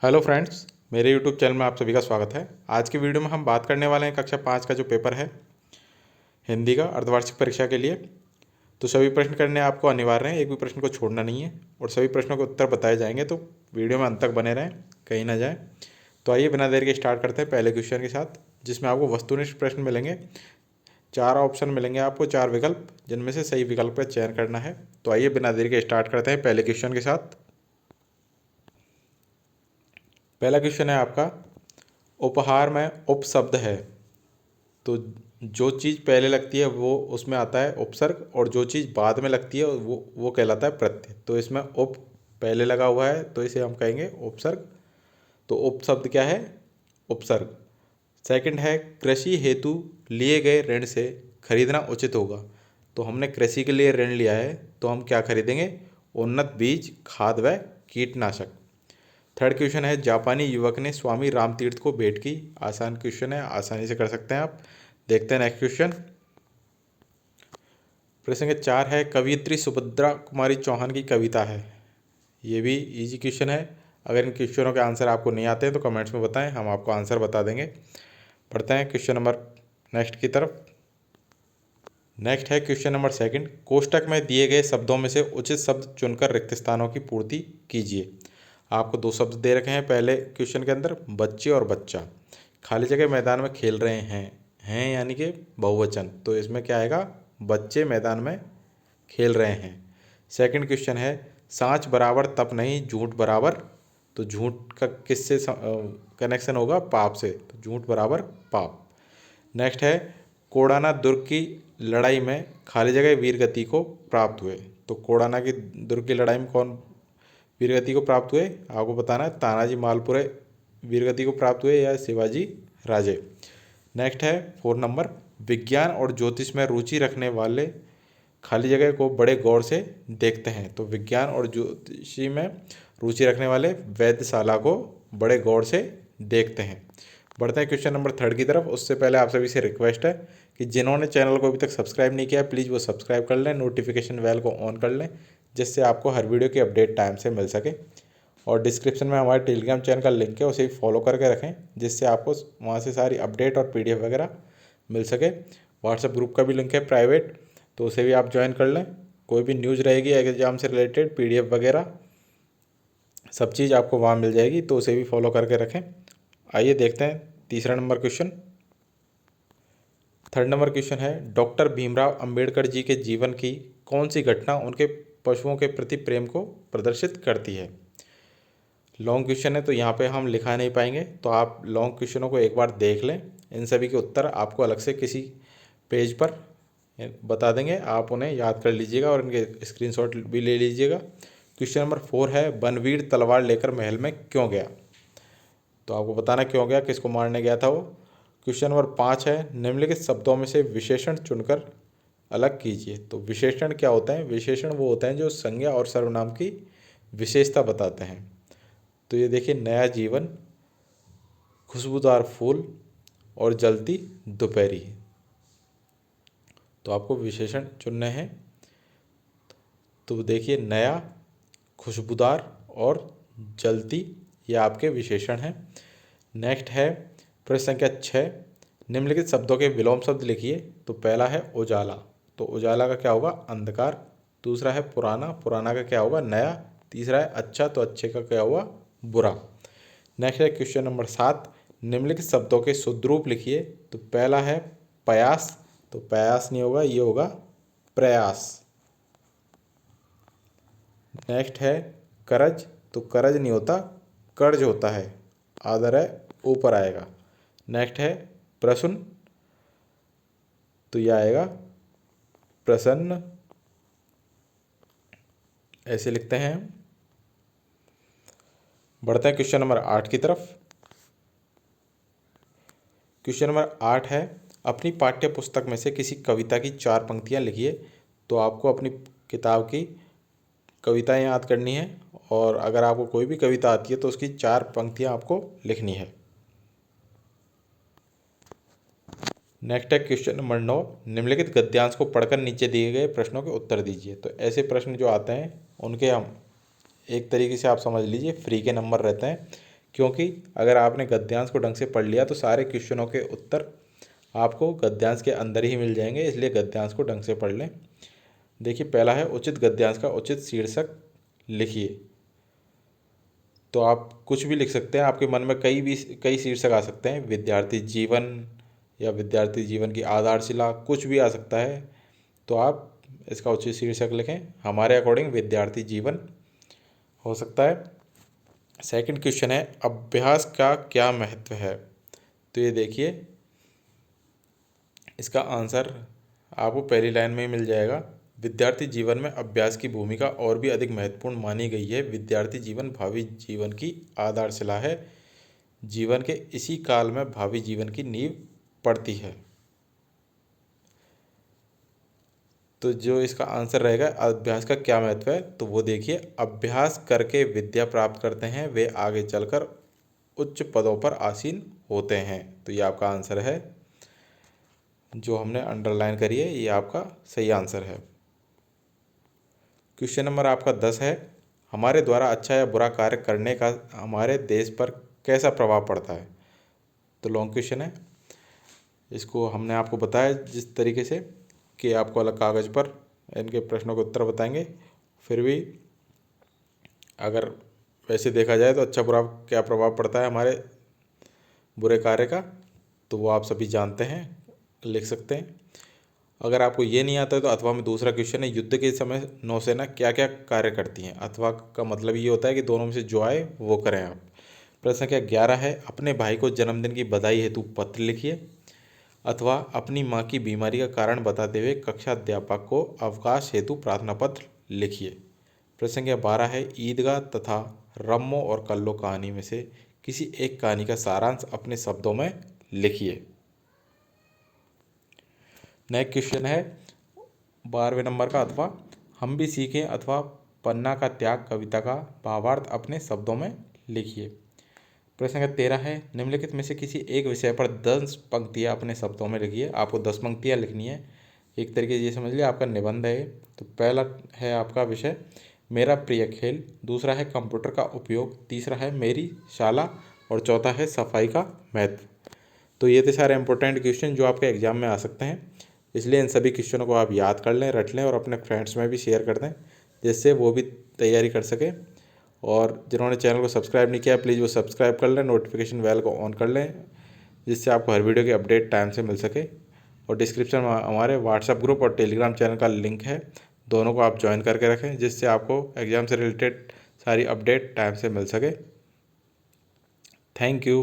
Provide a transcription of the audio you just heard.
Hello friends, मेरे YouTube channel में आप सभी का स्वागत है। आज की वीडियो में हम बात करने वाले हैं कक्षा 5 का जो पेपर है हिंदी का अर्धवार्षिक परीक्षा के लिए। तो सभी प्रश्न करने आपको अनिवार्य हैं, एक भी प्रश्न को छोड़ना नहीं है और सभी प्रश्नों के उत्तर बताए जाएंगे। तो वीडियो में अंत तक बने रहें, कहीं ना जाएँ। तो आइए बिना देर के स्टार्ट करते हैं पहले क्वेश्चन के साथ, जिसमें आपको वस्तुनिष्ठ प्रश्न मिलेंगे। 4 ऑप्शन मिलेंगे आपको, 4 विकल्प, जिनमें से सही विकल्प का चयन करना है। तो आइए बिना देर के स्टार्ट करते हैं पहले क्वेश्चन के साथ। पहला क्वेश्चन है आपका, उपहार में उपशब्द है तो जो चीज़ पहले लगती है वो उसमें आता है उपसर्ग, और जो चीज़ बाद में लगती है वो कहलाता है प्रत्यय। तो इसमें उप पहले लगा हुआ है तो इसे हम कहेंगे उपसर्ग। तो उपशब्द क्या है? उपसर्ग। सेकंड है, कृषि हेतु लिए गए ऋण से खरीदना उचित होगा। तो हमने कृषि के लिए ऋण लिया है तो हम क्या खरीदेंगे? उन्नत बीज, खाद व कीटनाशक। थर्ड क्वेश्चन है, जापानी युवक ने स्वामी रामतीर्थ को भेंट की। आसान क्वेश्चन है, आसानी से कर सकते हैं आप। देखते हैं नेक्स्ट क्वेश्चन। प्रश्न संख्या 4 है, कवयित्री सुभद्रा कुमारी चौहान की कविता है। ये भी इजी क्वेश्चन है। अगर इन क्वेश्चनों के आंसर आपको नहीं आते हैं तो कमेंट्स में बताएं, हम आपको आंसर बता देंगे। पढ़ते हैं क्वेश्चन नंबर नेक्स्ट की तरफ। नेक्स्ट है क्वेश्चन नंबर सेकंड, कोष्टक में दिए गए शब्दों में से उचित शब्द चुनकर रिक्त स्थानों की पूर्ति कीजिए। आपको 2 शब्द दे रखे हैं पहले क्वेश्चन के अंदर, बच्चे और बच्चा। खाली जगह मैदान में खेल रहे हैं यानी कि बहुवचन, तो इसमें क्या आएगा? बच्चे मैदान में खेल रहे हैं। सेकंड क्वेश्चन है, सांच बराबर तप नहीं, झूठ बराबर। तो झूठ का किससे कनेक्शन होगा? पाप से, तो झूठ बराबर पाप। नेक्स्ट है, कोडाना दुर्ग की लड़ाई में खाली जगह वीरगति को प्राप्त हुए। तो कोडाना की दुर्ग की लड़ाई में कौन वीरगति को प्राप्त हुए? आपको बताना है, तानाजी मालपुरे वीरगति को प्राप्त हुए या शिवाजी राजे। नेक्स्ट है 4 नंबर, विज्ञान और ज्योतिष में रुचि रखने वाले खाली जगह को बड़े गौर से देखते हैं। तो विज्ञान और ज्योतिषी में रुचि रखने वाले वेधशाला को बड़े गौर से देखते हैं। बढ़ते हैं क्वेश्चन नंबर 3 की तरफ। उससे पहले आप सभी से रिक्वेस्ट है कि जिन्होंने चैनल को अभी तक सब्सक्राइब नहीं किया है प्लीज़ वो सब्सक्राइब कर लें, नोटिफिकेशन बेल को ऑन कर लें, जिससे आपको हर वीडियो की अपडेट टाइम से मिल सके। और डिस्क्रिप्शन में हमारे टेलीग्राम चैनल का लिंक है, उसे फॉलो करके रखें, जिससे आपको वहाँ से सारी अपडेट और PDF वगैरह मिल सके। व्हाट्सएप ग्रुप का भी लिंक है प्राइवेट, तो उसे भी आप ज्वाइन कर लें। कोई भी न्यूज़ रहेगी एग्जाम से रिलेटेड, PDF वगैरह सब चीज़ आपको वहाँ मिल जाएगी, तो उसे भी फॉलो करके रखें। आइए देखते हैं तीसरा number question. 3rd number question है, डॉक्टर भीमराव अंबेडकर जी के जीवन की कौन सी घटना उनके पशुओं के प्रति प्रेम को प्रदर्शित करती है? लॉन्ग क्वेश्चन है तो यहाँ पे हम लिखा नहीं पाएंगे, तो आप लॉन्ग क्वेश्चनों को एक बार देख लें। इन सभी के उत्तर आपको अलग से किसी पेज पर बता देंगे, आप उन्हें याद कर लीजिएगा और इनके स्क्रीनशॉट भी ले लीजिएगा। क्वेश्चन नंबर 4 है, बनवीर तलवार लेकर महल में क्यों गया? तो आपको बताना क्यों गया, किसको मारने गया था वो। क्वेश्चन नंबर 5 है, निम्नलिखित शब्दों में से विशेषण चुनकर अलग कीजिए। तो विशेषण क्या होते हैं? विशेषण वो होते हैं जो संज्ञा और सर्वनाम की विशेषता बताते हैं। तो ये देखिए, नया जीवन, खुशबूदार फूल और जलती दोपहरी। तो आपको विशेषण चुनने हैं। तो देखिए, नया, खुशबूदार और जलती, ये आपके विशेषण हैं। नेक्स्ट है प्रश्न संख्या 6, निम्नलिखित शब्दों के विलोम शब्द लिखिए। तो पहला है उजाला, तो उजाला का क्या होगा? अंधकार। दूसरा है पुराना, पुराना का क्या होगा? नया। तीसरा है अच्छा, तो अच्छे का क्या हुआ? बुरा। नेक्स्ट है क्वेश्चन नंबर 7, निम्नलिखित शब्दों के शुद्ध रूप लिखिए। तो पहला है प्रयास, तो प्रयास नहीं होगा, ये होगा प्रयास। नेक्स्ट है करज, तो करज नहीं होता, कर्ज होता है, आदर है ऊपर आएगा। नेक्स्ट है प्रसन्न, तो यह आएगा प्रसन्न, ऐसे लिखते हैं। बढ़ते हैं क्वेश्चन नंबर 8 की तरफ। क्वेश्चन नंबर 8 है, अपनी पाठ्य पुस्तक में से किसी कविता की 4 पंक्तियां लिखिए। तो आपको अपनी किताब की कविताएं याद करनी है, और अगर आपको कोई भी कविता आती है तो उसकी 4 पंक्तियां आपको लिखनी है। नेक्स्ट है क्वेश्चन नंबर 9, निम्नलिखित गद्यांश को पढ़कर नीचे दिए गए प्रश्नों के उत्तर दीजिए। तो ऐसे प्रश्न जो आते हैं उनके हम एक तरीके से आप समझ लीजिए फ्री के नंबर रहते हैं, क्योंकि अगर आपने गद्यांश को ढंग से पढ़ लिया तो सारे क्वेश्चनों के उत्तर आपको गद्यांश के अंदर ही मिल जाएंगे, इसलिए गद्यांश को ढंग से पढ़ लें। देखिए पहला है उचित गद्यांश का उचित शीर्षक लिखिए। तो आप कुछ भी लिख सकते हैं, आपके मन में कई शीर्षक आ सकते हैं, विद्यार्थी जीवन या विद्यार्थी जीवन की आधारशिला, कुछ भी आ सकता है। तो आप इसका उचित शीर्षक लिखें। हमारे अकॉर्डिंग विद्यार्थी जीवन हो सकता है। सेकंड क्वेश्चन है अभ्यास का क्या महत्व है। तो ये देखिए इसका आंसर आपको पहली लाइन में ही मिल जाएगा। विद्यार्थी जीवन में अभ्यास की भूमिका और भी अधिक महत्वपूर्ण मानी गई है। विद्यार्थी जीवन भावी जीवन की आधारशिला है। जीवन के इसी काल में भावी जीवन की नींव पड़ती है। तो जो इसका आंसर रहेगा अभ्यास का क्या महत्व है, तो वो देखिए अभ्यास करके विद्या प्राप्त करते हैं, वे आगे चलकर उच्च पदों पर आसीन होते हैं। तो ये आपका आंसर है, जो हमने अंडरलाइन करी है, ये आपका सही आंसर है। क्वेश्चन नंबर आपका 10 है हमारे द्वारा अच्छा या बुरा कार्य करने का हमारे देश पर कैसा प्रभाव पड़ता है। तो लॉन्ग क्वेश्चन है, इसको हमने आपको बताया जिस तरीके से कि आपको अलग कागज़ पर इनके प्रश्नों के उत्तर बताएंगे। फिर भी अगर वैसे देखा जाए तो अच्छा बुरा क्या प्रभाव पड़ता है हमारे बुरे कार्य का, तो वो आप सभी जानते हैं, लिख सकते हैं। अगर आपको ये नहीं आता है तो अथवा में दूसरा क्वेश्चन है युद्ध के समय नौसेना क्या क्या कार्य करती हैं। अथवा का मतलब ये होता है कि दोनों में से जो आए वो करें आप। प्रश्न संख्या 11 है अपने भाई को जन्मदिन की बधाई हेतु पत्र लिखिए। अथवा अपनी माँ की बीमारी का कारण बताते हुए कक्षा अध्यापक को अवकाश हेतु प्रार्थना पत्र लिखिए। प्रश्न संख्या 12 है ईदगाह तथा रम्मो और कल्लो कहानी में से किसी एक कहानी का सारांश अपने शब्दों में लिखिए। नेक्स्ट क्वेश्चन है 12वें नंबर का अथवा हम भी सीखें अथवा पन्ना का त्याग कविता का भावार्थ अपने शब्दों में लिखिए। प्रश्न संख्या 13 है निम्नलिखित में से किसी एक विषय पर 10 पंक्तियाँ अपने शब्दों में लिखिए। आपको 10 पंक्तियाँ लिखनी है, एक तरीके से ये समझ लिया आपका निबंध है। तो पहला है आपका विषय मेरा प्रिय खेल, दूसरा है कंप्यूटर का उपयोग, तीसरा है मेरी शाला और चौथा है सफाई का महत्व। तो ये थे सारे इंपॉर्टेंट क्वेश्चन जो आपके एग्जाम में आ सकते हैं, इसलिए इन सभी क्वेश्चनों को आप याद कर लें, रट लें और अपने फ्रेंड्स में भी शेयर कर दें जिससे वो भी तैयारी कर सकें। और जिन्होंने चैनल को सब्सक्राइब नहीं किया प्लीज़ वो सब्सक्राइब कर लें, नोटिफिकेशन बेल को ऑन कर लें जिससे आपको हर वीडियो की अपडेट टाइम से मिल सके। और डिस्क्रिप्शन में हमारे व्हाट्सएप ग्रुप और टेलीग्राम चैनल का लिंक है, दोनों को आप ज्वाइन करके रखें जिससे आपको एग्ज़ाम से रिलेटेड सारी अपडेट टाइम से मिल सके। Thank you.